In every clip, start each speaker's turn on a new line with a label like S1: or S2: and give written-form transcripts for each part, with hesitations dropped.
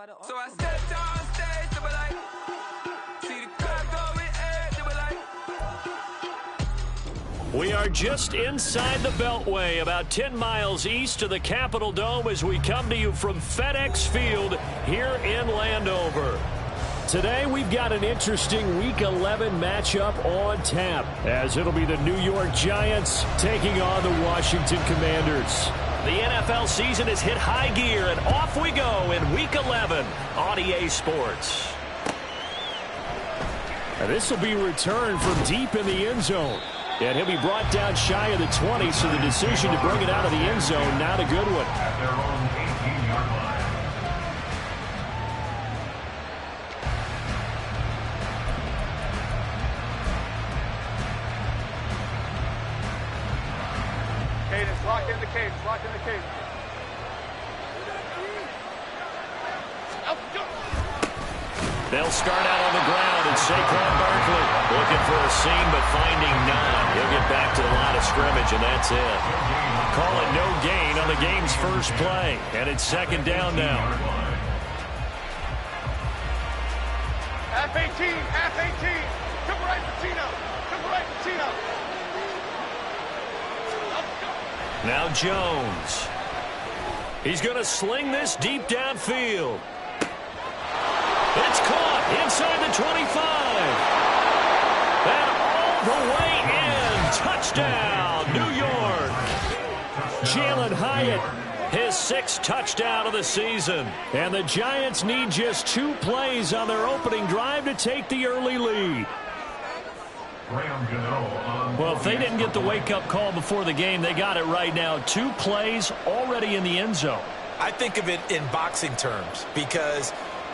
S1: So I stepped on stage, they were like, see the crowd going air, they were like.
S2: We are just inside the Beltway, about 10 miles east of the Capitol Dome as we come to you from FedEx Field here in Landover. Today we've got an interesting Week 11 matchup on tap, as it'll be the New York Giants taking on the Washington Commanders. The NFL season has hit high gear, and off we go in Week 11 on EA Sports. And this will be returned from deep in the end zone. And he'll be brought down shy of the 20, so the decision to bring it out of the end zone, not a good one.
S3: At their own 18-yard line.
S4: Cadence, lock in the cadence, lock in the cadence.
S2: They'll start out on the ground, and Saquon Barkley looking for a seam but finding none. He'll get back to the line of scrimmage, and that's it. Call it no gain on the game's first play, and it's second down now.
S4: Half 18, half 18. Come right, Patino. Come right, Patino.
S2: Now Jones. He's going to sling this deep downfield. It's caught inside the 25. And all the way in. Touchdown, New York. Jalen Hyatt, his 6th touchdown of the season. And the Giants need just 2 plays on their opening drive to take the early lead. Well, if they didn't get the wake-up call before the game, they got it right now. 2 plays already in the end zone.
S5: I think of it in boxing terms, because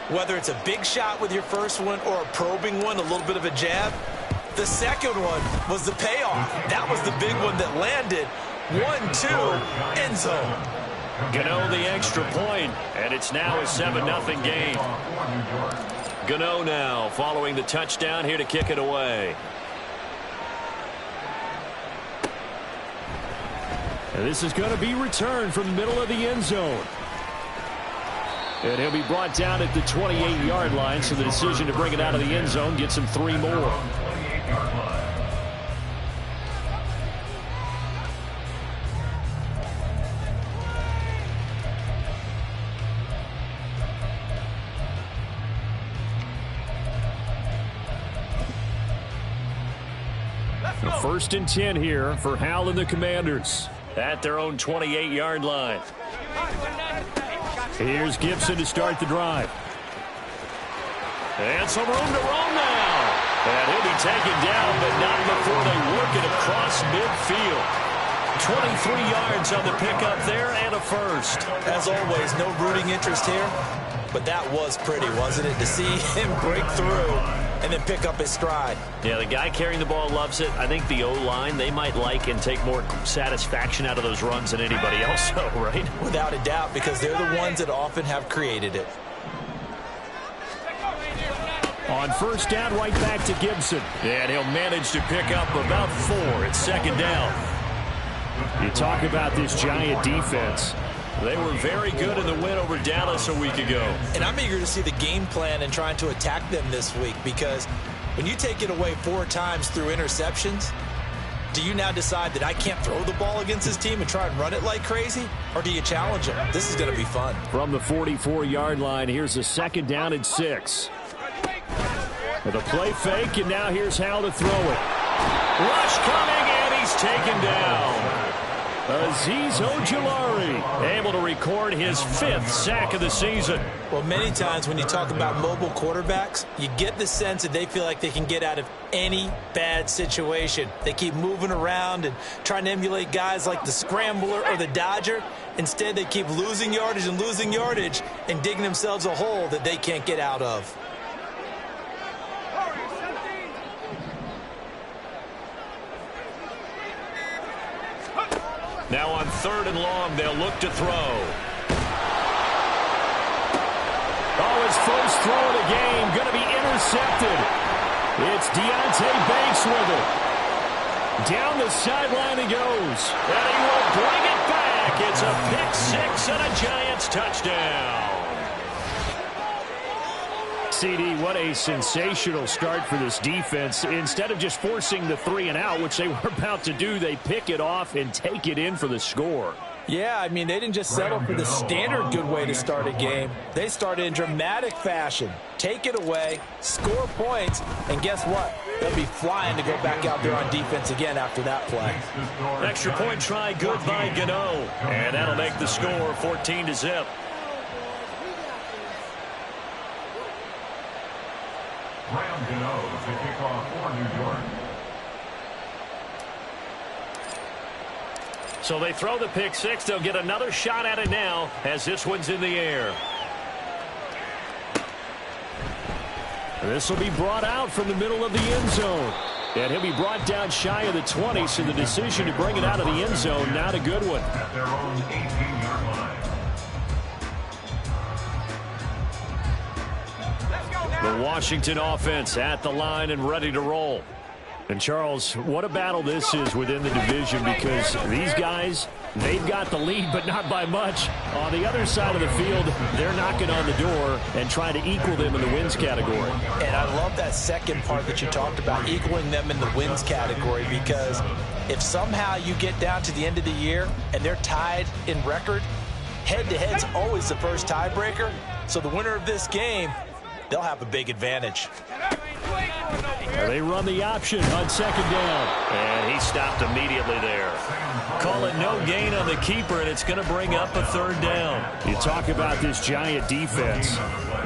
S5: whether it's a big shot with your first one or a probing one, a little bit of a jab, the second one was the payoff. That was the big one that landed. 1-2, end zone.
S2: Gano the extra point, and it's now a 7-0 game. Gano now following the touchdown here to kick it away. And this is going to be returned from the middle of the end zone. And he'll be brought down at the 28-yard line, so the decision to bring it out of the end zone gets him 3 more. First and 10 here for Hal and the Commanders at their own 28-yard line. Here's Gibson to start the drive. And some room to roam now. And he'll be taken down, but not before they work it across midfield. 23 yards on the pickup there and a first.
S5: As always, no rooting interest here, but that was pretty, wasn't it? To see him break through and then pick up his stride.
S2: Yeah, the guy carrying the ball loves it. I think the O-line, they might like and take more satisfaction out of those runs than anybody else, right?
S5: Without a doubt, because they're the ones that often have created it.
S2: On first down, right back to Gibson. And he'll manage to pick up about 4. It's second down. You talk about this Giant defense. They were very good in the win over Dallas a week ago.
S5: And I'm eager to see the game plan and trying to attack them this week, because when you take it away 4 times through interceptions, do you now decide that I can't throw the ball against this team and try and run it like crazy? Or do you challenge them? This is going to be fun.
S2: From the 44-yard line, here's a second down and 6. With a play fake, and now here's Hal to throw it. Rush coming, and he's taken down. Azeez Ojulari able to record his 5th sack of the season.
S5: Well, many times when you talk about mobile quarterbacks, you get the sense that they feel like they can get out of any bad situation. They keep moving around and trying to emulate guys like the Scrambler or the Dodger. Instead, they keep losing yardage and digging themselves a hole that they can't get out of.
S2: Now on 3rd and long, they'll look to throw. Oh, his first throw of the game going to be intercepted. It's Deonte Banks with it. Down the sideline he goes. And he will bring it back. It's a pick 6 and a Giants touchdown. CD, what a sensational start for this defense. Instead of just forcing the 3 and out, which they were about to do, they pick it off and take it in for the score.
S5: Yeah, I mean, they didn't just settle for the standard good way to start a game. They started in dramatic fashion. Take it away, score points, and guess what? They'll be flying to go back out there on defense again after that play.
S2: Extra point try good by Gano. And that'll make the score 14-0.
S3: Graham Gano to kick off for New York.
S2: So they throw the pick six. They'll get another shot at it now as this one's in the air. This will be brought out from the middle of the end zone. And he'll be brought down shy of the 20, so the decision to bring it out of the end zone, not a good one.
S3: At their own 18-yard line.
S2: The Washington offense at the line and ready to roll. And, Charles, what a battle this is within the division, because these guys, they've got the lead, but not by much. On the other side of the field, they're knocking on the door and trying to equal them in the wins category.
S5: And I love that second part that you talked about, equaling them in the wins category, because if somehow you get down to the end of the year and they're tied in record, head-to-head's always the first tiebreaker. So the winner of this game, they'll have a big advantage.
S2: They run the option on second down. And he stopped immediately there. Call it no gain on the keeper, and it's going to bring up a third down. You talk about this Giant defense.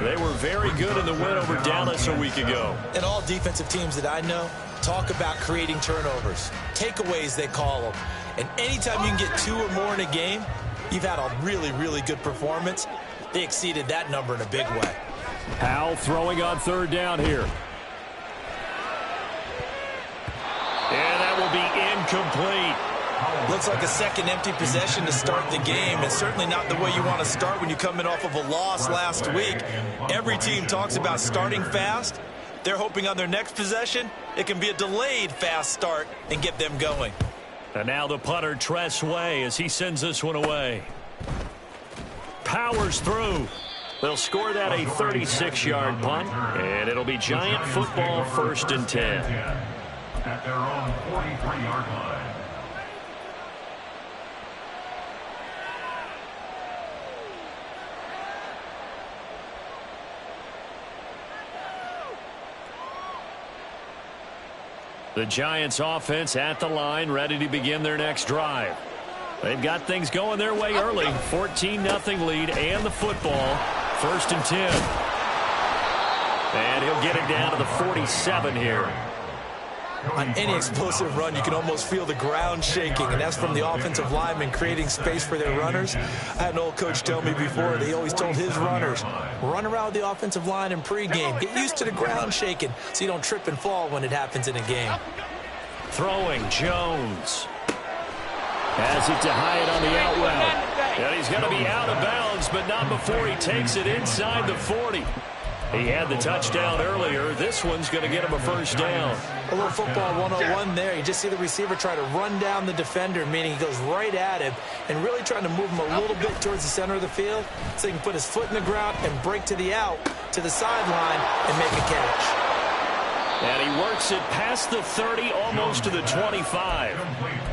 S2: They were very good in the win over Dallas a week ago.
S5: And all defensive teams that I know talk about creating turnovers. Takeaways, they call them. And anytime you can get 2 or more in a game, you've had a really, really good performance. They exceeded that number in a big way.
S2: Howell throwing on third down here. And that will be incomplete.
S5: Looks like a second empty possession to start the game, and certainly not the way you want to start when you come in off of a loss last week. Every team talks about starting fast. They're hoping on their next possession it can be a delayed fast start and get them going.
S2: And now the punter, Tress Way, as he sends this one away. Powers through. They'll score that a 36-yard punt, and it'll be Giant football, 1st and 10.
S3: At their own 43-yard line.
S2: The Giants offense at the line, ready to begin their next drive. They've got things going their way early. 14-0 lead and the football. 1st and 10. And he'll get it down to the 47 here.
S5: On any explosive run, you can almost feel the ground shaking, and that's from the offensive linemen creating space for their runners. I had an old coach tell me before, they always told his runners, run around the offensive line in pregame. Get used to the ground shaking so you don't trip and fall when it happens in a game.
S2: Throwing Jones. Has it to Hyatt on the out route. And he's going to be out of bounds, but not before he takes it inside the 40. He had the touchdown earlier. This one's going to get him a 1st down.
S5: A little football 101 there. You just see the receiver try to run down the defender, meaning he goes right at him and really trying to move him a little bit towards the center of the field so he can put his foot in the ground and break to the out, to the sideline, and make a catch.
S2: And he works it past the 30, almost to the 25.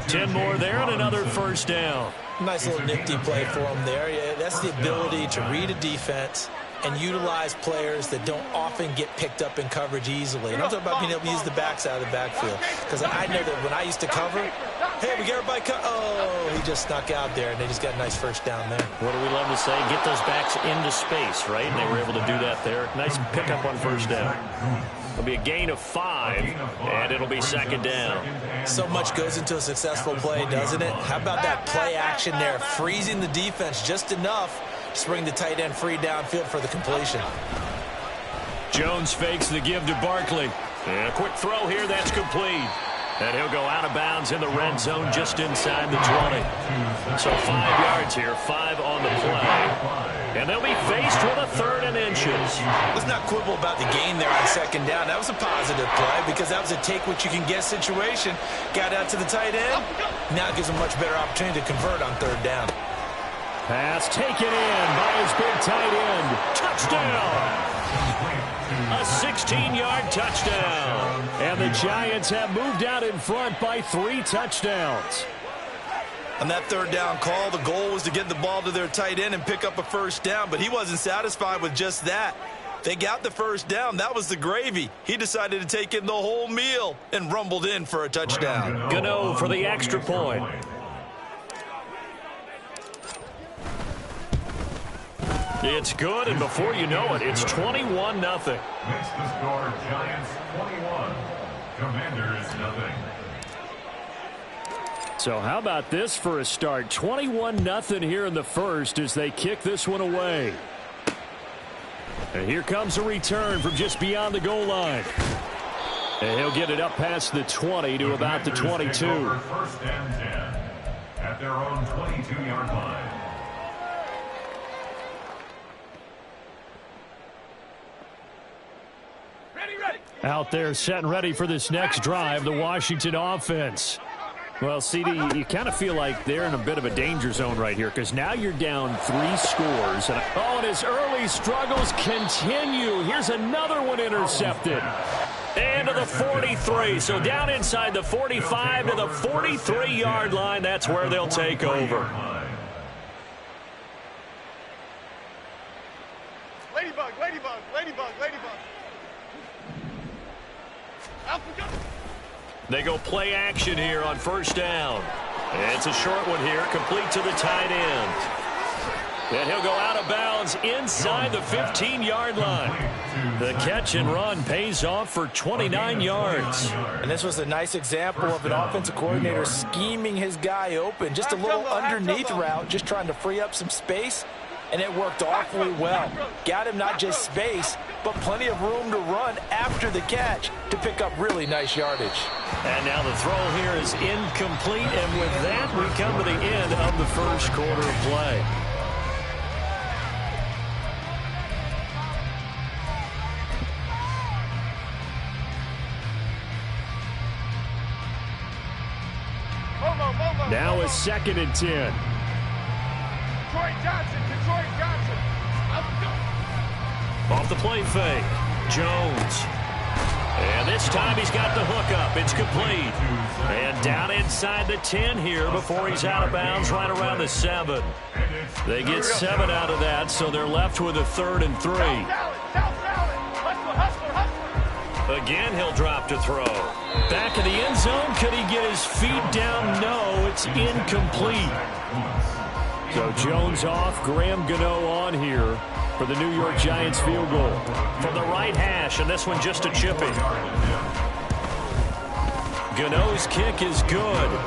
S2: 10 more there and another 1st down.
S5: Nice little nifty play for him there. Yeah, that's the ability to read a defense and utilize players that don't often get picked up in coverage easily. And I'm talking about being able to use the backs out of the backfield. Because I know that when I used to cover, hey, we got everybody he just snuck out there, and they just got a nice 1st down there.
S2: What do we love to say? Get those backs into space, right? And they were able to do that there. Nice pickup on 1st down. It'll be a gain of 5, and it'll be 2nd down.
S5: So much goes into a successful play, doesn't it? How about that play action there, freezing the defense just enough to bring the tight end free downfield for the completion.
S2: Jones fakes the give to Barkley. And a quick throw here, that's complete. And he'll go out of bounds in the red zone just inside the 20. So 5 yards here, 5 on the play. And they'll be faced with a 3rd and inches.
S5: Let's not quibble about the gain there on 2nd down. That was a positive play because that was a take-what-you-can-get situation. Got out to the tight end. Now it gives him a much better opportunity to convert on 3rd down.
S2: Pass taken in by his big tight end. Touchdown! A 16-yard touchdown. And the Giants have moved out in front by 3 touchdowns.
S5: On that third down call, the goal was to get the ball to their tight end and pick up a first down, but he wasn't satisfied with just that. They got the first down. That was the gravy. He decided to take in the whole meal and rumbled in for a touchdown.
S2: Gano for the extra point. It's good, and before you know it, it's 21-0.
S3: Makes the score Giants 21, Commanders 0.
S2: So how about this for a start? 21-0 here in the first as they kick this one away. And here comes a return from just beyond the goal line. And he'll get it up past the 20 to about the 22.
S3: First and 10 at their own 22-yard line.
S2: Out there set and ready for this next drive, the Washington offense. Well, CD, you kind of feel like they're in a bit of a danger zone right here because now you're down 3 scores. And his early struggles continue. Here's another one intercepted. And to the 43. So down inside the 45 to the 43-yard line. That's where they'll take over.
S4: Ladybug, ladybug, ladybug, ladybug.
S2: They go play action here on first down. It's a short one here, complete to the tight end. And he'll go out of bounds inside the 15-yard line. The catch and run pays off for 29 yards.
S5: And this was a nice example of an offensive coordinator scheming his guy open. Just a little underneath route, just trying to free up some space. And it worked awfully well. Got him not just space, but plenty of room to run after the catch to pick up really nice yardage.
S2: And now the throw here is incomplete. And with that, we come to the end of the first quarter of play. Now a 2nd and 10.
S4: Detroit Johnson, Detroit Johnson.
S2: Off the play fake, Jones. And this time he's got the hook up. It's complete. And down inside the 10 here before he's out of bounds right around the 7. They get 7 out of that, so they're left with a 3rd and 3. Again, he'll drop to throw. Back in the end zone. Could he get his feet down? No, it's incomplete. So Jones off, Graham Gano on here for the New York Giants field goal. From the right hash, and this one just a chipping. Gano's kick is good.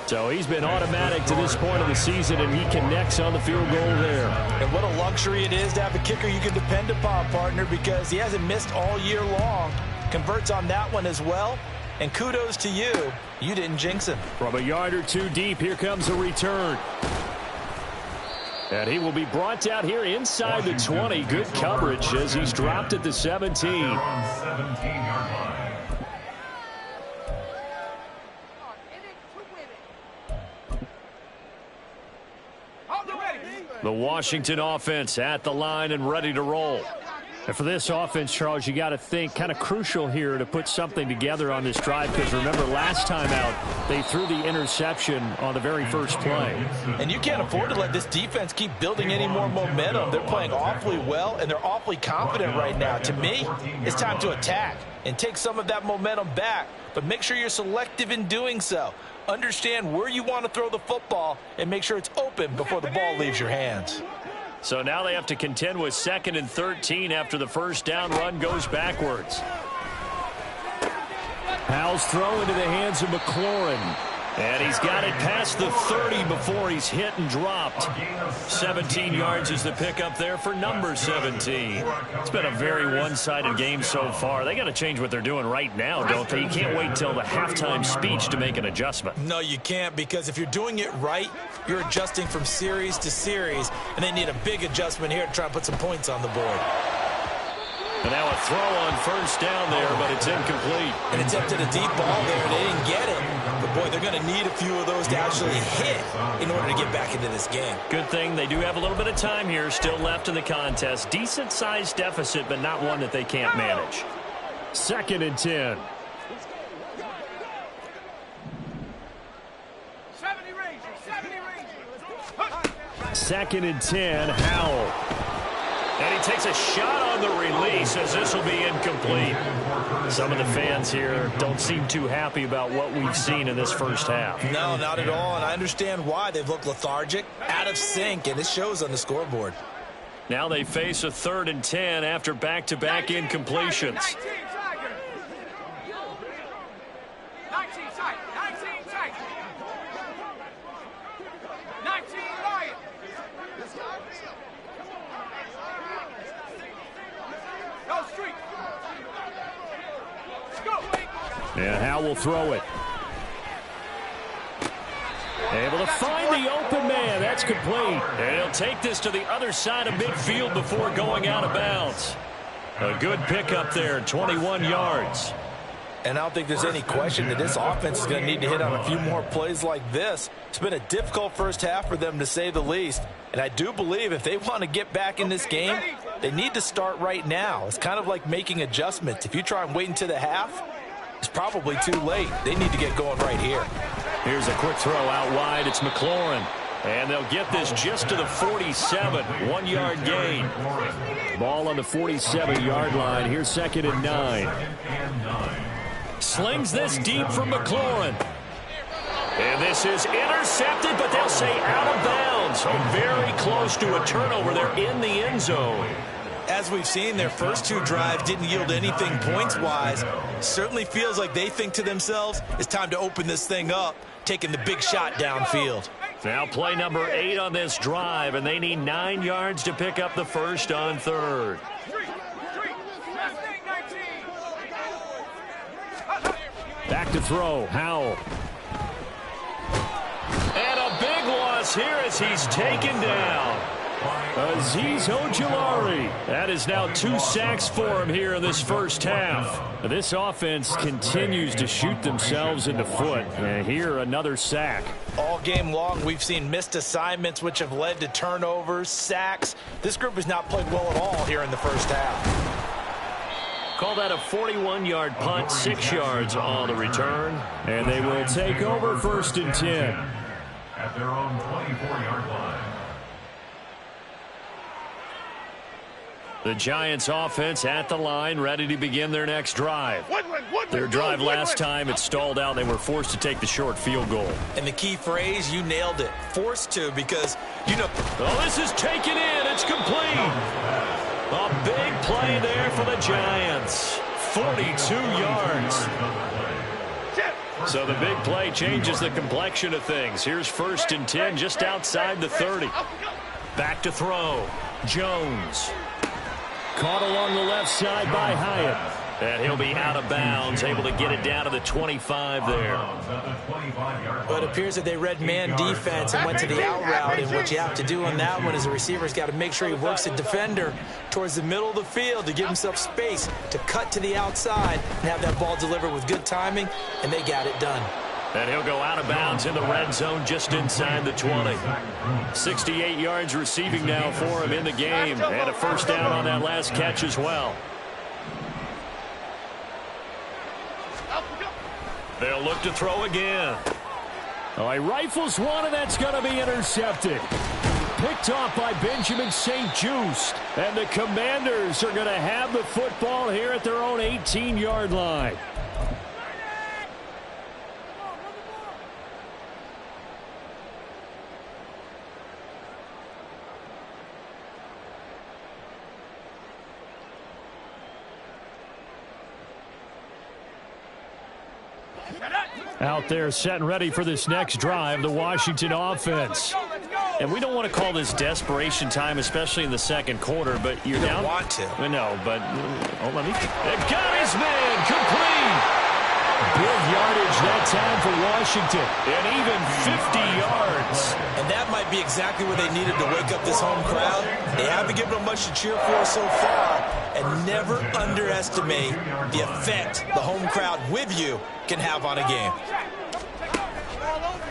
S2: So he's been automatic to this point of the season, and he connects on the field goal there.
S5: And what a luxury it is to have a kicker you can depend upon, partner, because he hasn't missed all year long. Converts on that one as well. And kudos to you. You didn't jinx him.
S2: From a yard or 2 deep, here comes a return. And he will be brought down here inside the 20. Good coverage as he's dropped at the 17. The Washington offense at the line and ready to roll. And for this offense, Charles, you got to think kind of crucial here to put something together on this drive because remember last time out they threw the interception on the very first play.
S5: And you can't afford to let this defense keep building any more momentum. They're playing awfully well and they're awfully confident right now. To me, it's time to attack and take some of that momentum back, but make sure you're selective in doing so. Understand where you want to throw the football and make sure it's open before the ball leaves your hands.
S2: So now they have to contend with 2nd and 13 after the first down run goes backwards. Powell's throw into the hands of McLaurin. And he's got it past the 30 before he's hit and dropped. 17 yards is the pickup there for number 17. It's been a very one-sided game so far. They got to change what they're doing right now, don't they? You can't wait till the halftime speech to make an adjustment.
S5: No, you can't, because if you're doing it right, you're adjusting from series to series, and they need a big adjustment here to try and put some points on the board.
S2: And now a throw on first down there, but it's incomplete.
S5: And attempted a deep ball there. They didn't get it. But, boy, they're going to need a few of those to actually hit in order to get back into this game.
S2: Good thing they do have a little bit of time here still left in the contest. Decent-sized deficit, but not one that they can't manage. 2nd and 10. 2nd and 10, Howell. And he takes a shot on the release as this will be incomplete. Some of the fans here don't seem too happy about what we've seen in this first half.
S5: No, not at all, and I understand why. They've looked lethargic, out of sync, and it shows on the scoreboard.
S2: Now they face a 3rd and 10 after back-to-back incompletions.
S4: 19 Lion. No street. Go.
S2: And Howell will throw it. Able to find the open man. That's complete. And he'll take this to the other side of midfield before going out of bounds. A good pickup there, 21 yards.
S5: And I don't think there's any question that this offense is going to need to hit on a few more plays like this. It's been a difficult first half for them, to say the least. And I do believe if they want to get back in this game, they need to start right now. It's kind of like making adjustments. If you try and wait until the half, it's probably too late. They need to get going right here.
S2: Here's a quick throw out wide. It's McLaurin. And they'll get this just to the 47. 1-yard gain. Ball on the 47-yard line. Here's 2nd and 9. Slings this deep from McLaurin. And this is intercepted, but they'll say out of bounds. So very close to a turnover. They're in the end zone.
S5: As we've seen, their first 2 drives didn't yield anything points-wise. Certainly feels like they think to themselves, it's time to open this thing up, taking the big shot downfield.
S2: Now play number 8 on this drive, and they need 9 yards to pick up the first on 3rd. Back to throw, Howell. And a big loss here as he's taken down. Azeez Ojulari. That is now 2 sacks for him here in this first half. This offense continues to shoot themselves in the foot. And here, another sack.
S5: All game long, we've seen missed assignments, which have led to turnovers, sacks. This group has not played well at all here in the first half.
S2: Call that a 41-yard punt, 6 yards on the return. And they will take over 1st and 10.
S3: At their own 24-yard line.
S2: The Giants offense at the line, ready to begin their next drive. Their drive last time, it stalled out. They were forced to take the short field goal.
S5: And the key phrase, you nailed it. Forced to, because, you know.
S2: Oh, this is taken in. It's complete. A big play there for the Giants. 42 yards. So the big play changes the complexion of things. Here's 1st and 10 just outside the 30. Back to throw. Jones. Caught along the left side by Hyatt. And he'll be out of bounds, able to get it down to the 25 there.
S5: But it appears that they read man defense and went to the out route. And what you have to do on that one is the receiver's got to make sure he works the defender towards the middle of the field to give himself space to cut to the outside and have that ball delivered with good timing, and they got it done.
S2: And he'll go out of bounds in the red zone just inside the 20. 68 yards receiving now for him in the game. And a first down on that last catch as well. They'll look to throw again. Oh, he rifles one, and that's going to be intercepted. Picked off by Benjamin St-Juste. And the Commanders are going to have the football here at their own 18-yard line. Out there set and ready for this next drive, the Washington offense. And we don't want to call this desperation time, especially in the second quarter, but you're down.
S5: You don't want to.
S2: No, but let me. They've got his man complete. Big yardage that time for Washington, and even 50 yards.
S5: And that might might be exactly what they needed to wake up this home crowd. They haven't given them much to cheer for so far, and never underestimate the effect the home crowd with you can have on a game.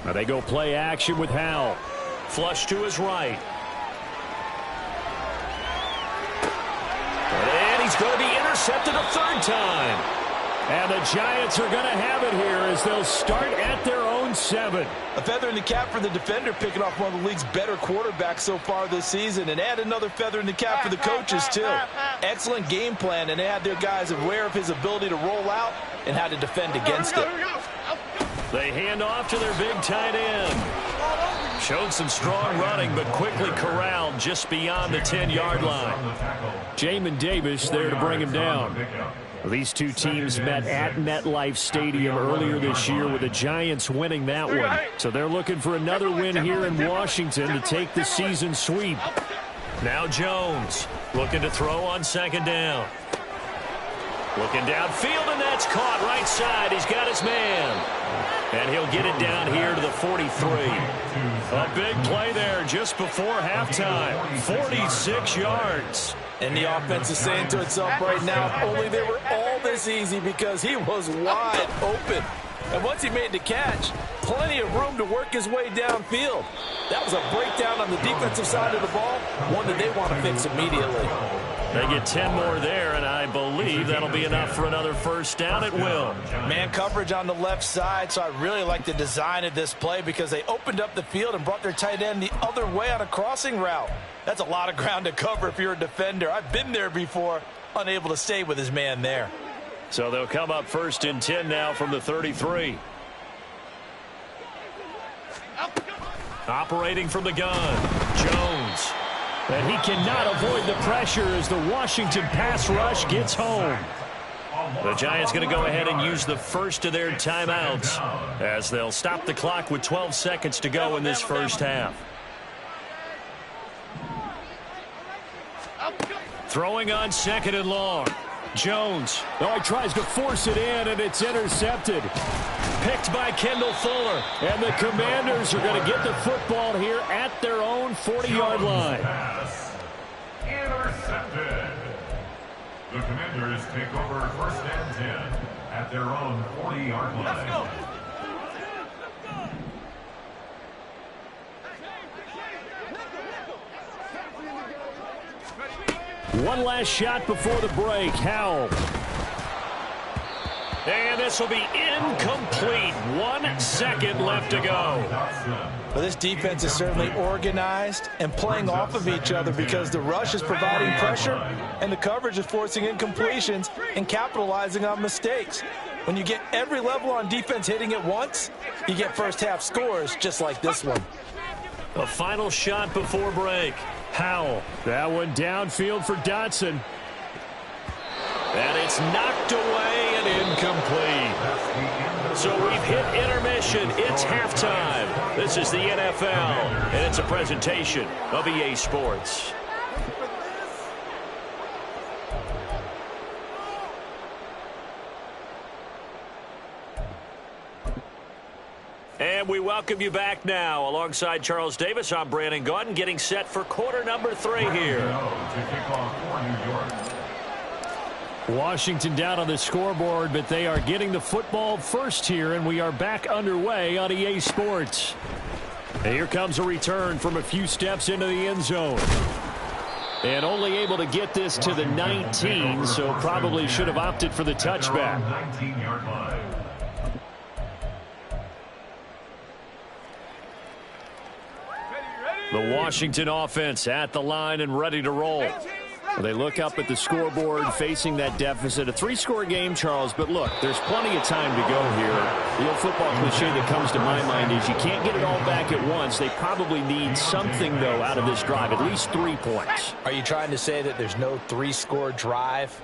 S2: Now they go play action with Howell. Flush to his right. And he's going to be intercepted a third time. And the Giants are going to have it here as they'll start at their own 7.
S5: A feather in the cap for the defender, picking off one of the league's better quarterbacks so far this season, and add another feather in the cap for the coaches too. Excellent game plan, and they had their guys aware of his ability to roll out and how to defend against it.
S2: They hand off to their big tight end. Showed some strong running, but quickly corralled just beyond the 10-yard line. Jamin Davis there to bring him down. These two teams met at MetLife Stadium earlier this year with the Giants winning that one. So they're looking for another win here in Washington to take the season sweep. Now Jones looking to throw on second down. Looking downfield, and that's caught right side. He's got his man. And he'll get it down here to the 43. A big play there just before halftime. 46 yards.
S5: And the offense is saying to itself right now, if only they were all this easy, because he was wide open. And once he made the catch, plenty of room to work his way downfield. That was a breakdown on the defensive side of the ball, one that they want to fix immediately.
S2: They get 10 more there, and I believe that'll be enough for another first down at will.
S5: Man coverage on the left side, so I really like the design of this play because they opened up the field and brought their tight end the other way on a crossing route. That's a lot of ground to cover if you're a defender. I've been there before, unable to stay with his man there.
S2: So they'll come up first and 10 now from the 33. Operating from the gun, Jones. And he cannot avoid the pressure as the Washington pass rush gets home. The Giants going to go ahead and use the first of their timeouts as they'll stop the clock with 12 seconds to go in this first half. Throwing on second and long. Jones. Oh, he tries to force it in, and it's intercepted. Picked by Kendall Fuller. And the Commanders are going to get the football here at their own 40-yard line.
S3: Intercepted. The Commanders take over first and 10 at their own 40-yard line. Let's go.
S2: One last shot before the break. Howell. And this will be incomplete. 1 second left to go.
S5: But this defense is certainly organized and playing off of each other because the rush is providing pressure and the coverage is forcing incompletions and capitalizing on mistakes. When you get every level on defense hitting at once, you get first half scores just like this one.
S2: A final shot before break. Howell. That one downfield for Dotson. And it's knocked away and incomplete. So we've hit intermission. It's halftime. This is the NFL, and it's a presentation of EA Sports. And we welcome you back now. Alongside Charles Davis, I'm Brandon Gaudin, getting set for quarter number 3 here. Washington down on the scoreboard, but they are getting the football first here, and we are back underway on EA Sports. And here comes a return from a few steps into the end zone. And only able to get this to the 19, so probably should have opted for the touchback.
S3: 19-yard line.
S2: The Washington offense at the line and ready to roll. They look up at the scoreboard facing that deficit. A 3-score game, Charles, but look, there's plenty of time to go here. The old football cliche that comes to my mind is you can't get it all back at once. They probably need something, though, out of this drive, at least 3 points.
S5: Are you trying to say that there's no 3-score drive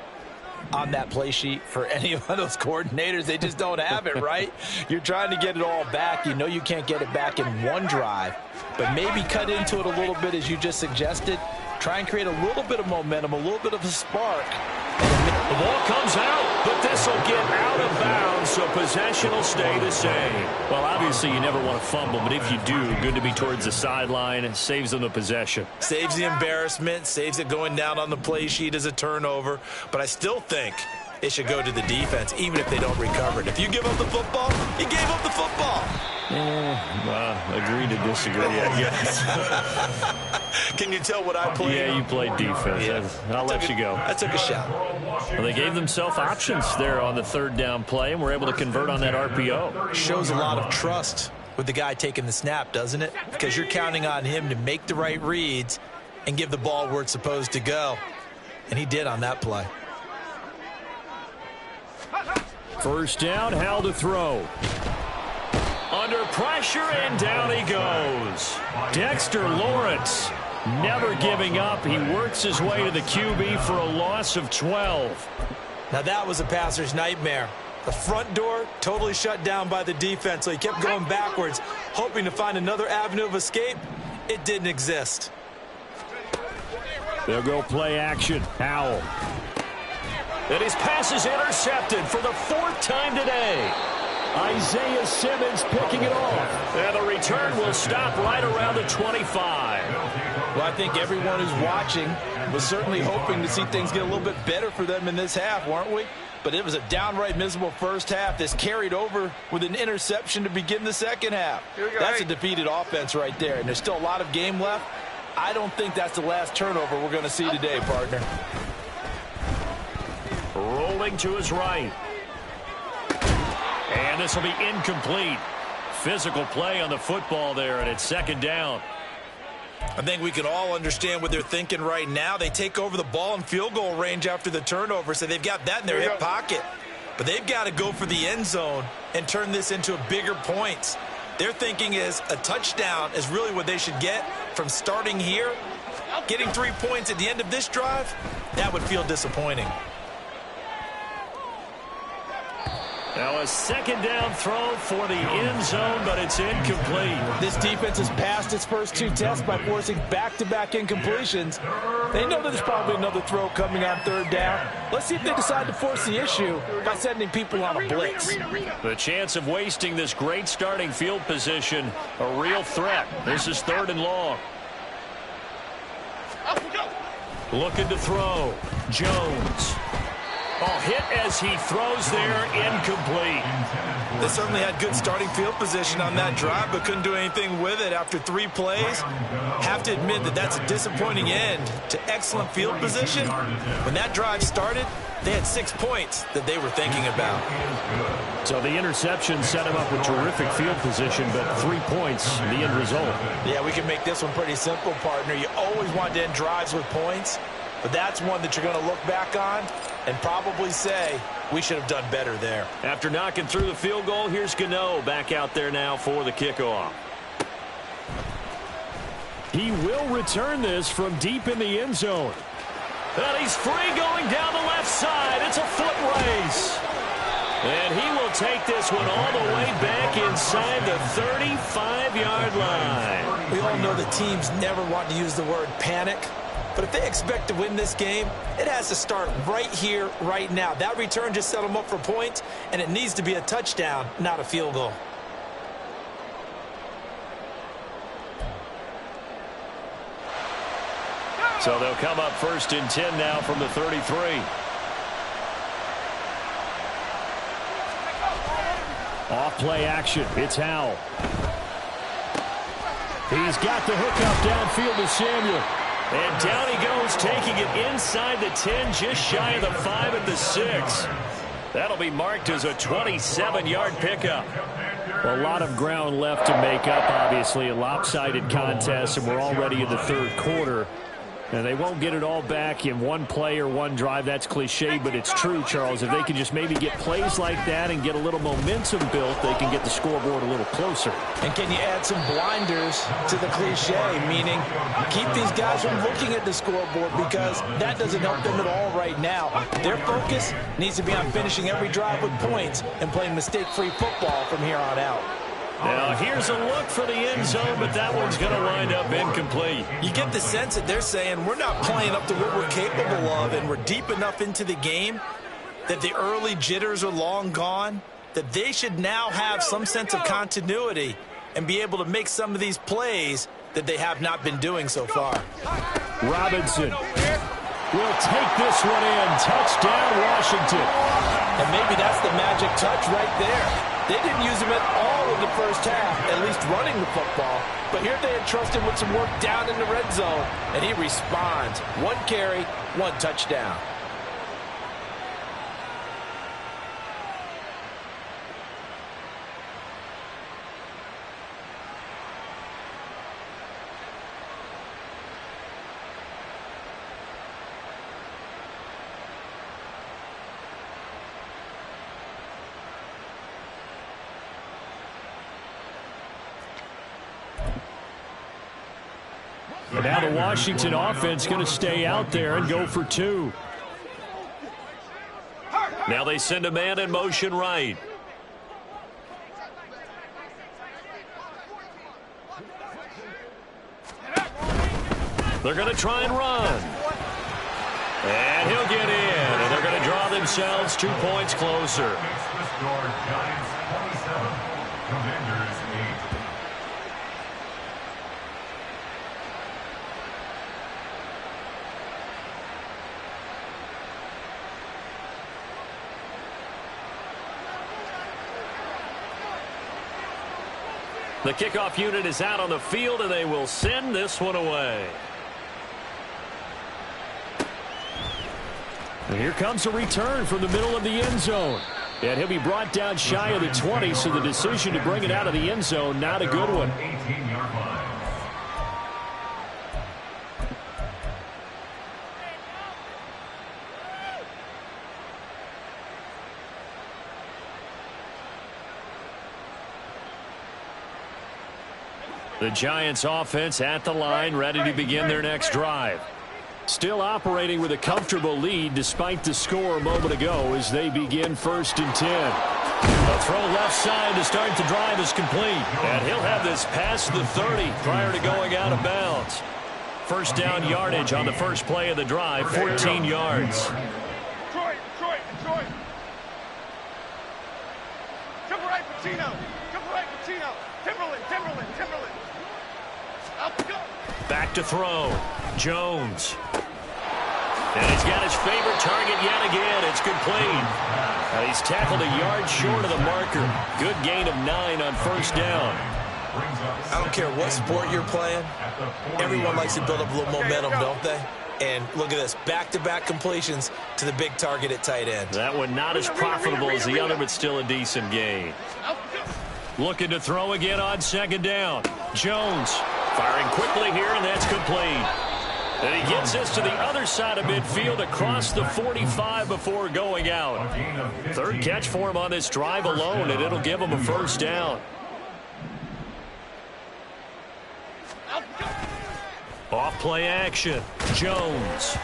S5: on that play sheet for any of those coordinators? They just don't have it, right? You're trying to get it all back. You know you can't get it back in one drive, but maybe cut into it a little bit as you just suggested. Try and create a little bit of momentum, a little bit of a spark, and
S2: The ball comes out, but this will get out of bounds, so possession will stay the same. Well, obviously you never want to fumble, but if you do, good to be towards the sideline. It saves them the possession.
S5: Saves the embarrassment, saves it going down on the play sheet as a turnover. But I still think it should go to the defense, even if they don't recover it. If you give up the football, you gave up the football.
S2: Agree to disagree, I guess.
S5: Can you tell what I played?
S2: Yeah, you played defense.
S5: Yeah.
S2: I'll let you go.
S5: I took a shot.
S2: Well, they gave themselves options there on the third down play, and were able to convert on that RPO.
S5: Shows a lot of trust with the guy taking the snap, doesn't it? Because you're counting on him to make the right reads and give the ball where it's supposed to go. And he did on that play.
S2: First down, Howell to throw. Under pressure, and down he goes. Dexter Lawrence never giving up. He works his way to the QB for a loss of 12.
S5: Now that was a passer's nightmare. The front door totally shut down by the defense, so he kept going backwards, hoping to find another avenue of escape. It didn't exist.
S2: They'll go play action. Howell. And his pass is intercepted for the fourth time today. Isaiah Simmons picking it off. And the return will stop right around the 25.
S6: Well, I think everyone who's watching was certainly hoping to see things get a little bit better for them in this half, weren't we? But it was a downright miserable first half. This carried over with an interception to begin the second half. That's a defeated offense right there, and there's still a lot of game left. I don't think that's the last turnover we're going to see today, partner.
S2: Rolling to his right. And this will be incomplete. Physical play on the football there, and it's second down.
S5: I think we can all understand what they're thinking right now. They take over the ball in field goal range after the turnover, so they've got that in their hip pocket. But they've got to go for the end zone and turn this into a bigger points. Their thinking is a touchdown is really what they should get from starting here. Getting 3 points at the end of this drive, that would feel disappointing.
S2: Now a second down throw for the end zone, but it's incomplete.
S6: This defense has passed its first two tests by forcing back-to-back incompletions. They know that there's probably another throw coming on third down. Let's see if they decide to force the issue by sending people on a blitz.
S2: The chance of wasting this great starting field position, a real threat. This is third and long. Looking to throw. Jones. Oh, hit as he throws there, incomplete.
S5: They certainly had good starting field position on that drive, but couldn't do anything with it after 3 plays. Have to admit that that's a disappointing end to excellent field position. When that drive started, they had 6 points that they were thinking about.
S2: So the interception set him up with terrific field position, but 3 points, the end result.
S6: Yeah, we can make this one pretty simple, partner. You always want to end drives with points, but that's one that you're going to look back on and probably say, we should have done better there.
S2: After knocking through the field goal, here's Gano back out there now for the kickoff. He will return this from deep in the end zone. And he's free going down the left side. It's a foot race. And he will take this one all the way back inside the 35-yard line.
S5: We all know the teams never want to use the word panic. But if they expect to win this game, it has to start right here, right now. That return just set them up for points, and it needs to be a touchdown, not a field goal.
S2: So they'll come up first and 10 now from the 33. Off play action. It's Howell. He's got the hookup downfield to Samuel. And down he goes, taking it inside the 10, just shy of the 5 at the 6. That'll be marked as a 27-yard pickup. Well, a lot of ground left to make up, obviously. A lopsided contest, and we're already in the third quarter. And they won't get it all back in one play or one drive. That's cliche, but it's true, Charles. If they can just maybe get plays like that and get a little momentum built, they can get the scoreboard a little closer.
S6: And can you add some blinders to the cliche, meaning keep these guys from looking at the scoreboard, because that doesn't help them at all right now. Their focus needs to be on finishing every drive with points and playing mistake-free football from here on out.
S2: Now here's a look for the end zone, but that one's going to wind up incomplete.
S5: You get the sense that they're saying we're not playing up to what we're capable of, and we're deep enough into the game that the early jitters are long gone, that they should now have some sense of continuity and be able to make some of these plays that they have not been doing so far.
S2: Robinson will take this one in. Touchdown, Washington.
S6: And maybe that's the magic touch right there. They didn't use him at all in the first half, at least running the football. But here they entrusted with some work down in the red zone, and he responds. 1 carry, 1 touchdown.
S2: And now the Washington offense going to stay out there and go for 2. Now they send a man in motion right. They're going to try and run. And he'll get in. And they're going to draw themselves 2 points closer.
S3: Giants 27, Commanders 8.
S2: The kickoff unit is out on the field, and they will send this one away. And here comes a return from the middle of the end zone. And he'll be brought down shy of the 20, so the decision to bring it out of the end zone, not a good one.
S3: 18-yard line.
S2: The Giants offense at the line, ready to begin their next drive. Still operating with a comfortable lead despite the score a moment ago as they begin 1st and 10. A throw left side to start the drive is complete. And he'll have this past the 30 prior to going out of bounds. First down yardage on the first play of the drive, 14 yards.
S4: Detroit. Triple right, Patino. Timberland.
S2: Back to throw. Jones. And he's got his favorite target yet again. It's complete. He's tackled a yard short of the marker. Good gain of 9 on first down.
S5: I don't care what sport you're playing. Everyone likes to build up a little momentum, don't they? And look at this, back-to-back completions to the big target at tight end.
S2: That one not as profitable as the other, but still a decent gain. Looking to throw again on second down. Jones firing quickly here, and that's complete. And he gets this to the other side of midfield across the 45 before going out. 3rd catch for him on this drive alone, and it'll give him a first down. Off play action. Jones.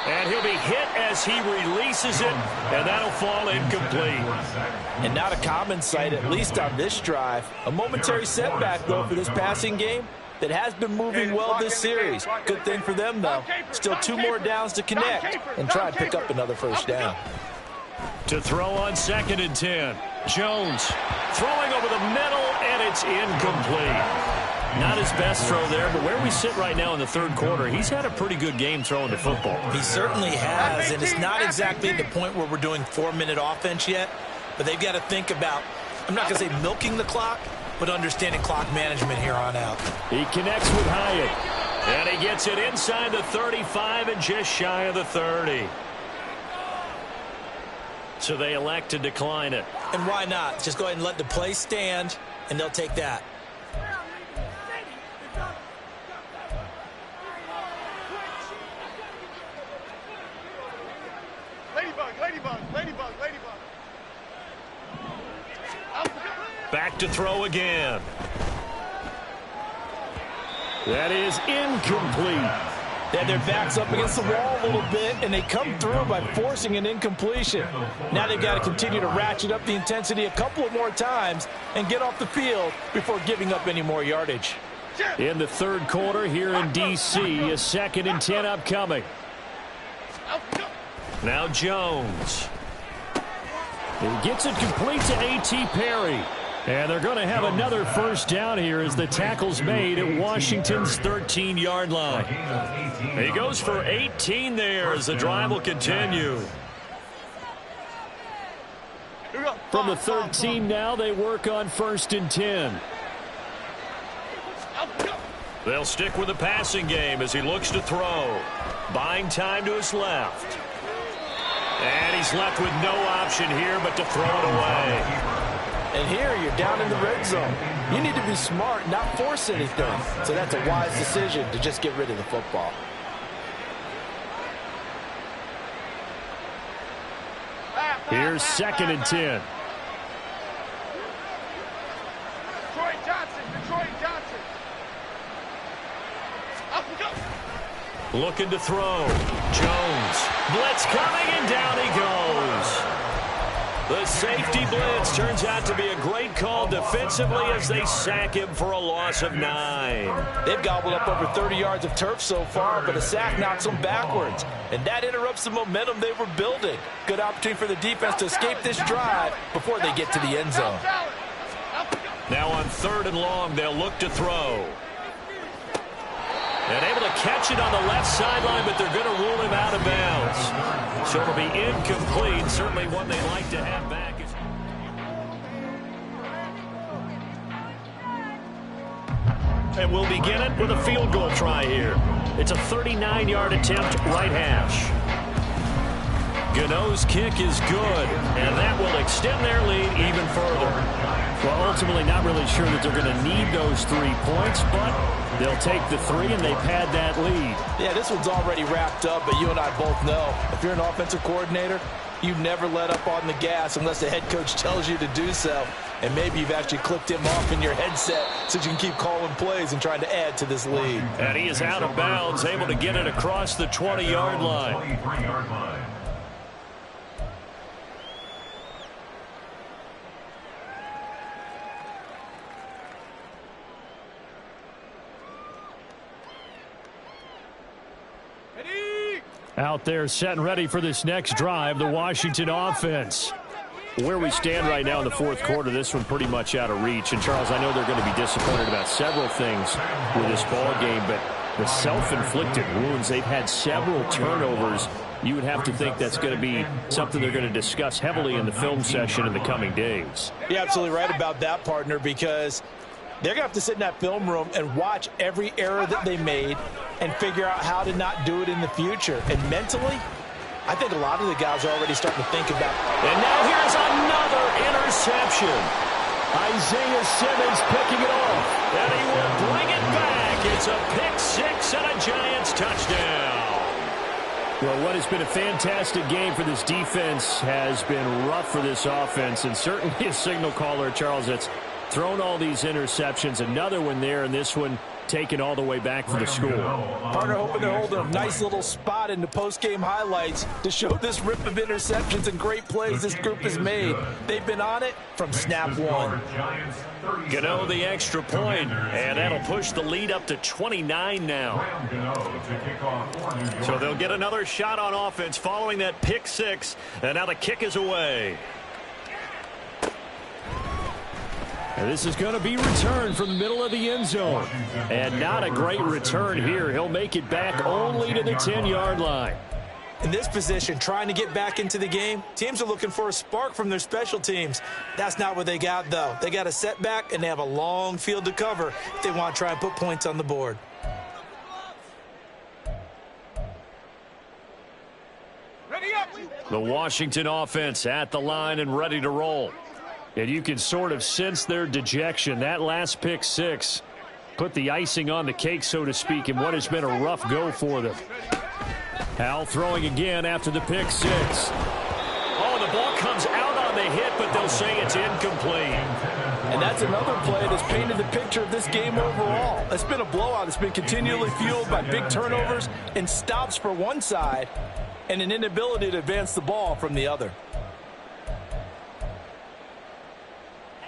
S2: And he'll be hit as he releases it, and that'll fall incomplete.
S6: And not a common sight, at least on this drive. A momentary setback, though, for this passing game that has been moving well this series. Good thing for them, though. Still 2 more downs to connect and try and pick up another first down.
S2: To throw on 2nd and 10. Jones throwing over the middle, and it's incomplete. Not his best throw there, but where we sit right now in the 3rd quarter, he's had a pretty good game throwing the football.
S5: He certainly has, and it's not exactly the point where we're doing 4-minute offense yet, but they've got to think about, I'm not going to say milking the clock, but understanding clock management here on out.
S2: He connects with Hyatt, and he gets it inside the 35 and just shy of the 30. So they elect to decline it.
S5: And why not? Just go ahead and let the play stand, and they'll take that.
S4: Ladybug.
S2: Back to throw again. That is incomplete.
S6: They had their backs up against the wall a little bit, and they come through by forcing an incompletion. Now they've got to continue to ratchet up the intensity a couple of more times and get off the field before giving up any more yardage.
S2: In the third quarter here in D.C., a 2nd and 10 upcoming. Now Jones. He gets it complete to A.T. Perry. And they're going to have another first down here as the tackle's made at Washington's 13-yard line. He goes for 18 there as the drive will continue. From the 13 now, they work on 1st and 10. They'll stick with the passing game as he looks to throw. Buying time to his left. And he's left with no option here but to throw it away.
S6: And here you're down in the red zone. You need to be smart, not force anything. So that's a wise decision to just get rid of the football.
S2: Here's 2nd and 10.
S4: Detroit Johnson. Up we go.
S2: Looking to throw. Jones. Blitz coming, and down he goes. The safety blitz turns out to be a great call defensively as they sack him for a loss of 9.
S6: They've gobbled up over 30 yards of turf so far, but a sack knocks them backwards. And that interrupts the momentum they were building. Good opportunity for the defense to escape this drive before they get to the end zone.
S2: Now on 3rd and long, they'll look to throw. And able to catch it on the left sideline, but they're going to rule him out of bounds. So it'll be incomplete. Certainly one they'd like to have back. And we'll begin it with a field goal try here. It's a 39-yard attempt, right hash. Gano's kick is good, and that will extend their lead even further. Well, ultimately not really sure that they're going to need those 3 points, but they'll take the 3 and they pad that lead.
S6: Yeah, this one's already wrapped up, but you and I both know if you're an offensive coordinator, you never let up on the gas unless the head coach tells you to do so. And maybe you've actually clicked him off in your headset so you can keep calling plays and trying to add to this lead.
S2: And he is out of bounds, able to get it across the 20-yard line.
S3: 23-yard line.
S2: Out there set and ready for this next drive, the Washington offense. Where we stand right now in the fourth quarter, this one pretty much out of reach. And, Charles, I know they're going to be disappointed about several things with this ball game, but the self-inflicted wounds, they've had several turnovers. You would have to think that's going to be something they're going to discuss heavily in the film session in the coming days.
S6: You're absolutely right about that, partner, because they're going to have to sit in that film room and watch every error that they made and figure out how to not do it in the future. And mentally, I think a lot of the guys are already starting to think about it.
S2: And now here's another interception. Isaiah Simmons picking it off. And he will bring it back. It's a pick six and a Giants touchdown. Well, what has been a fantastic game for this defense has been rough for this offense. And certainly a signal caller, Charles, that's thrown all these interceptions. Another one there, and this one taken all the way back for the score.
S6: Partner hoping they're holding a nice little spot in the post-game highlights to show this rip of interceptions and great plays this group has made. They've been on it from snap one.
S2: Gano the extra point, and that'll push the lead up to 29 now. So they'll get another shot on offense following that pick six, and now the kick is away. And this is going to be returned from the middle of the end zone. And not a great return here. He'll make it back only to the 10-yard line.
S6: In this position, trying to get back into the game, teams are looking for a spark from their special teams. That's not what they got, though. They got a setback, and they have a long field to cover if they want to try and put points on the board.
S4: Ready up.
S2: The Washington offense at the line and ready to roll. And you can sort of sense their dejection. That last pick six put the icing on the cake, so to speak, in what has been a rough go for them. Howell throwing again after the pick six. Oh, the ball comes out on the hit, but they'll say it's incomplete.
S6: And that's another play that's painted the picture of this game overall. It's been a blowout. It's been continually fueled by big turnovers and stops for one side and an inability to advance the ball from the other.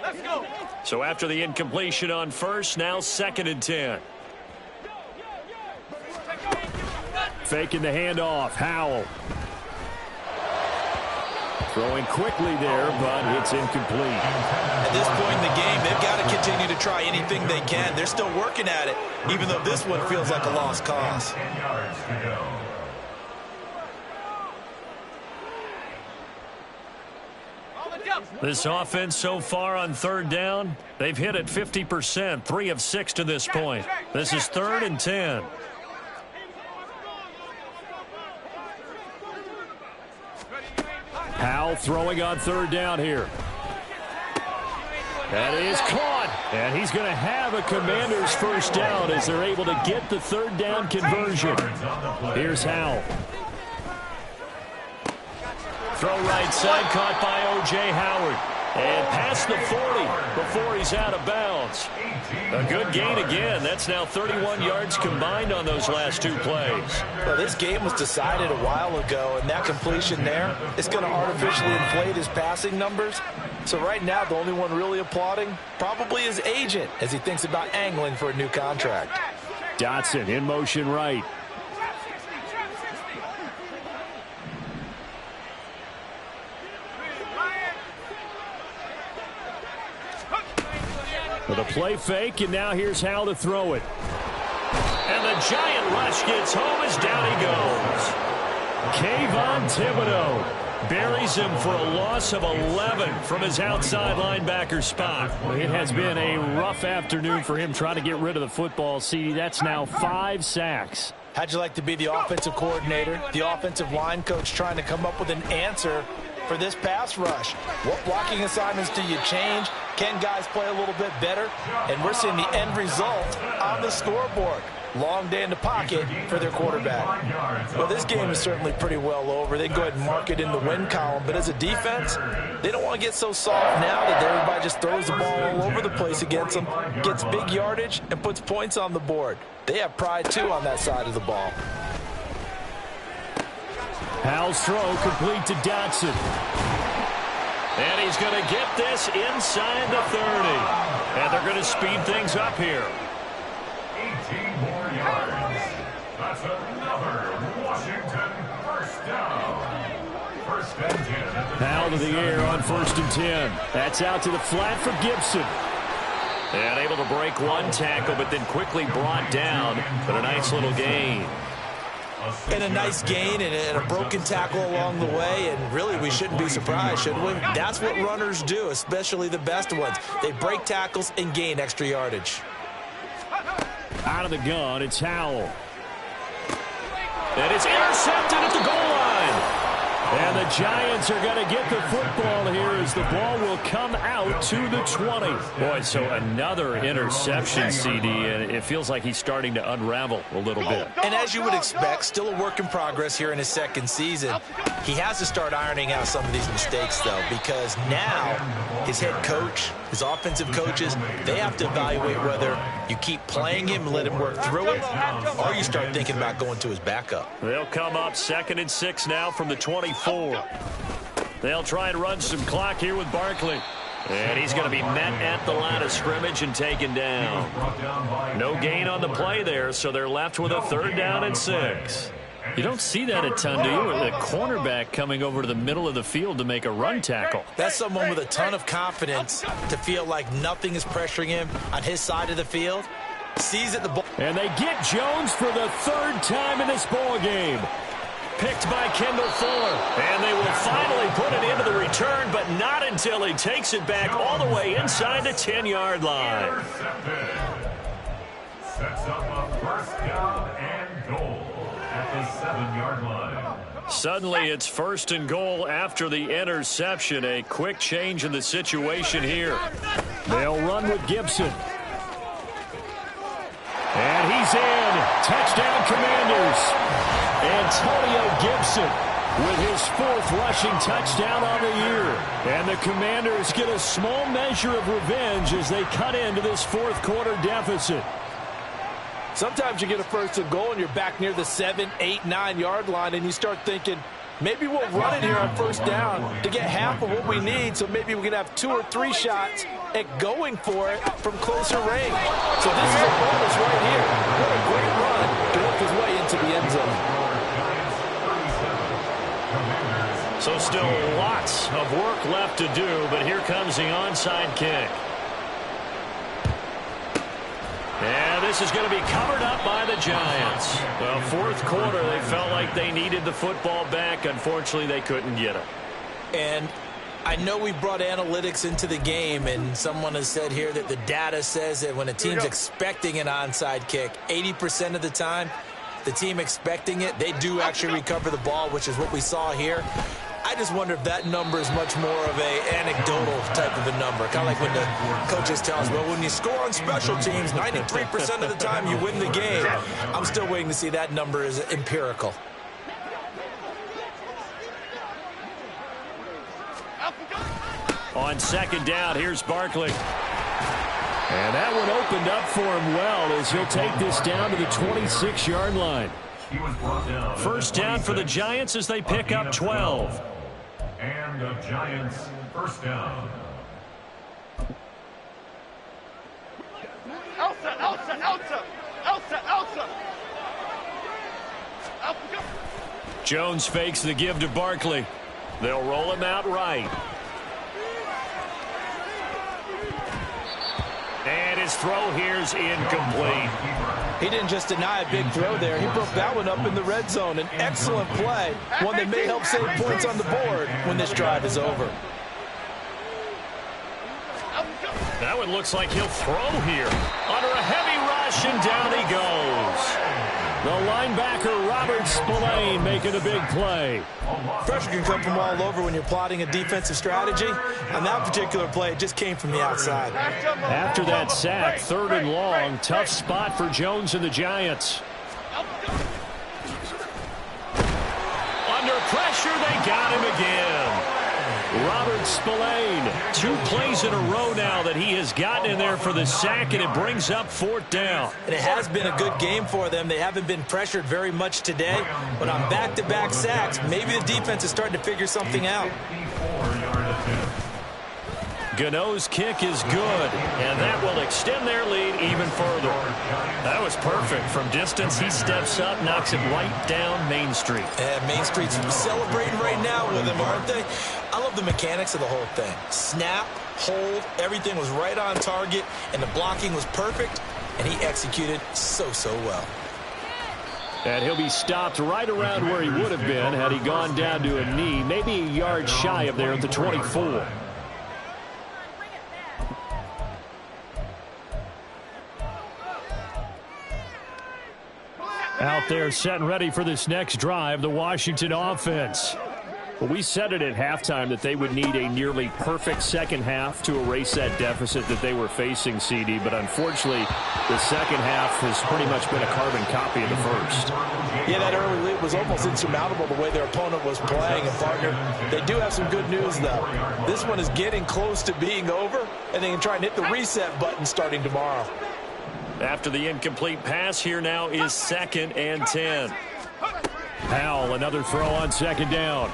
S4: Let's go.
S2: So after the incompletion on first, now 2nd and 10. Faking the handoff. Howell. Throwing quickly there, but it's incomplete.
S5: At this point in the game, they've got to continue to try anything they can. They're still working at it, even though this one feels like a lost cause.
S3: 10 yards to go.
S2: This offense so far on 3rd down, they've hit it 50%, 3 of 6 to this point. This is 3rd and 10. Howell throwing on 3rd down here. That is caught, and he's going to have a Commanders first down as they're able to get the 3rd down conversion. Here's Howell. Throw right side, caught by O.J. Howard. And past the 40 before he's out of bounds. A good gain again. That's now 31 yards combined on those last 2 plays.
S5: Well, this game was decided a while ago, and that completion there is going to artificially inflate his passing numbers. So right now, the only one really applauding probably his agent as he thinks about angling for a new contract.
S2: Dotson in motion right. With a play fake, and now here's Howell to throw it. And the giant rush gets home as down he goes. Kayvon Thibodeaux buries him for a loss of 11 from his outside linebacker spot. It has been a rough afternoon for him trying to get rid of the football. See, that's now 5 sacks.
S5: How'd you like to be the offensive coordinator, the offensive line coach trying to come up with an answer for this pass rush? What blocking assignments do you change? Can guys play a little bit better? And we're seeing the end result on the scoreboard. Long day in the pocket for their quarterback. Well, this game is certainly pretty well over. They can go ahead and mark it in the win column. But as a defense, they don't want to get so soft now that everybody just throws the ball all over the place against them, gets big yardage, and puts points on the board. They have pride, too, on that side of the ball.
S2: Howell's throw complete to Dotson. And he's going to get this inside the 30. And they're going to speed things up here.
S3: 18 more yards. That's another Washington first down. 1st and 10.
S2: Howell to the air on 1st and 10. That's out to the flat for Gibson. And able to break one tackle, but then quickly brought down. But a nice little gain.
S5: And a nice gain and a broken tackle along the way, and really we shouldn't be surprised, should we? That's what runners do, especially the best ones. They break tackles and gain extra yardage.
S2: Out of the gun, it's Howell. And it's intercepted at the goal line. And the Giants are going to get the football here as the ball will come out to the 20. Boy, so another interception, CD, and it feels like he's starting to unravel a little bit.
S5: And as you would expect, still a work in progress here in his 2nd season. He has to start ironing out some of these mistakes, though, because now his head coach, his offensive coaches, they have to evaluate whether you keep playing him and let him work through it, or you start thinking about going to his backup.
S2: They'll come up 2nd and 6 now from the 24. They'll try and run some clock here with Barkley. And he's going to be met at the line of scrimmage and taken down. No gain on the play there, so they're left with a 3rd down and 6. You don't see that a ton, do you? A cornerback coming over to the middle of the field to make a run tackle.
S5: That's someone with a ton of confidence to feel like nothing is pressuring him on his side of the field. Sees it the ball.
S2: And they get Jones for the 3rd time in this ball game. Picked by Kendall Fuller. And they will finally put it into the return, but not until he takes it back all the way inside the 10-yard line.
S3: Intercepted. Sets up a 1st down and goal at the 7-yard line.
S2: Suddenly it's 1st and goal after the interception. A quick change in the situation here. They'll run with Gibson. And he's in. Touchdown, Commanders. Antonio Gibson with his 4th rushing touchdown on the year. And the Commanders get a small measure of revenge as they cut into this 4th quarter deficit.
S6: Sometimes you get a 1st and goal and you're back near the 7, 8, 9-yard line, and you start thinking, maybe we'll run it here on 1st down to get half of what we need, so maybe we can have 2 or 3 shots at going for it from closer range. So this is a bonus right here. What a great run to work his way into the end zone.
S2: So still lots of work left to do, but here comes the onside kick. And this is going to be covered up by the Giants. Well, 4th quarter, they felt like they needed the football back. Unfortunately, they couldn't get it.
S5: And I know we brought analytics into the game, and someone has said here that the data says that when a team's expecting an onside kick, 80% of the time, the team expecting it, they do actually recover the ball, which is what we saw here. I just wonder if that number is much more of a anecdotal type of a number. Kind of like when the coaches tell us, well, when you score on special teams, 93% of the time you win the game. I'm still waiting to see that number is empirical.
S2: On 2nd down, here's Barkley. And that one opened up for him well as he'll take this down to the 26-yard line. 1st down for the Giants as they pick up 12.
S3: And the Giants 1st down.
S4: Elsa.
S2: Jones fakes the give to Barkley. They'll roll him out right. And his throw here's incomplete.
S6: He didn't just deny a big throw there. He broke that one up in the red zone. An excellent play, one that may help save points on the board when this drive is over.
S2: That one looks like he'll throw here. Under a heavy rush, and down he goes. The linebacker, Robert Spillane, making a big play.
S5: Pressure can come from all over when you're plotting a defensive strategy. On that particular play, it just came from the outside.
S2: After that sack, 3rd and long, tough spot for Jones and the Giants. Under pressure, they got him again. Robert Spillane, 2 plays in a row now that he has gotten in there for the sack, and it brings up 4th down.
S5: And it has been a good game for them. They haven't been pressured very much today, but on back-to-back sacks, maybe the defense is starting to figure something out.
S2: Gano's kick is good, and that will extend their lead even further. That was perfect. From distance, he steps up, knocks it right down Main Street.
S5: And Main Street's celebrating right now with him, aren't they? I love the mechanics of the whole thing. Snap, hold, everything was right on target, and the blocking was perfect, and he executed so well.
S2: And he'll be stopped right around where he would have been had he gone down to a knee, maybe a yard shy of there at the 24. Out there set and ready for this next drive, the Washington offense. Well, we said it at halftime that they would need a nearly perfect second half to erase that deficit that they were facing, CD. But unfortunately, the second half has pretty much been a carbon copy of the first.
S6: Yeah, that early lead was almost insurmountable the way their opponent was playing. And, partner, they do have some good news, though. This one is getting close to being over, and they can try and hit the reset button starting tomorrow.
S2: After the incomplete pass, here now is 2nd and 10. Howell, another throw on 2nd down.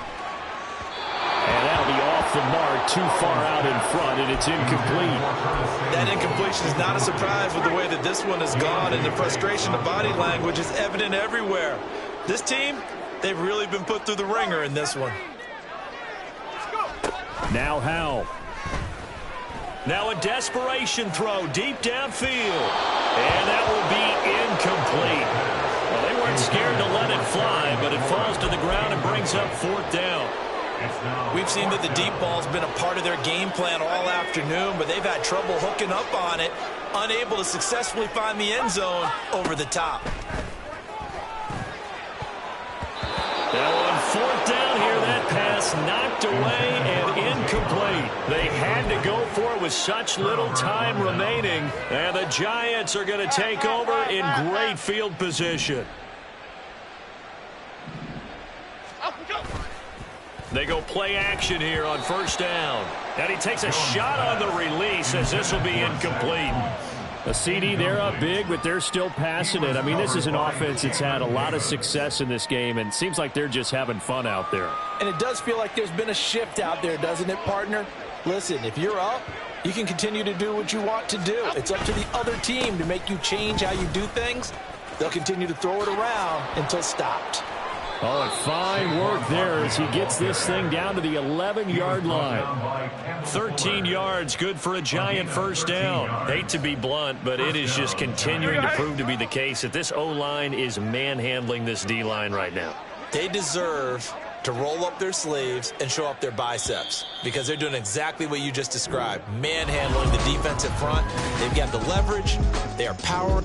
S2: And that'll be off the mark, too far out in front, and it's incomplete.
S6: That incompletion is not a surprise with the way that this one has gone, and the frustration of body language is evident everywhere. This team, they've really been put through the ringer in this one.
S2: Now Howell. Now a desperation throw deep downfield. And that will be incomplete. Well, they weren't scared to let it fly, but it falls to the ground and brings up 4th down.
S5: We've seen that the deep ball's been a part of their game plan all afternoon, but they've had trouble hooking up on it, unable to successfully find the end zone over the top.
S2: Now on 4th down here, that pass knocked away and incomplete. They had to go for it with such little time remaining, and the Giants are going to take over in great field position. They go play action here on first down. And he takes a shot on the release as this will be incomplete.
S7: A CD, they're up big, but they're still passing it. I mean, this is an offense that's had a lot of success in this game, and it seems like they're just having fun out there.
S5: And it does feel like there's been a shift out there, doesn't it, partner? Listen, if you're up, you can continue to do what you want to do. It's up to the other team to make you change how you do things. They'll continue to throw it around until stopped.
S7: Oh, and fine work there as he gets this thing down to the 11-yard line.
S2: 13 yards, good for a Giant first down. Hate to be blunt, but it is just continuing to prove to be the case that this O-line is manhandling this D-line right now.
S5: They deserve to roll up their sleeves and show up their biceps because they're doing exactly what you just described, manhandling the defensive front. They've got the leverage. They are power.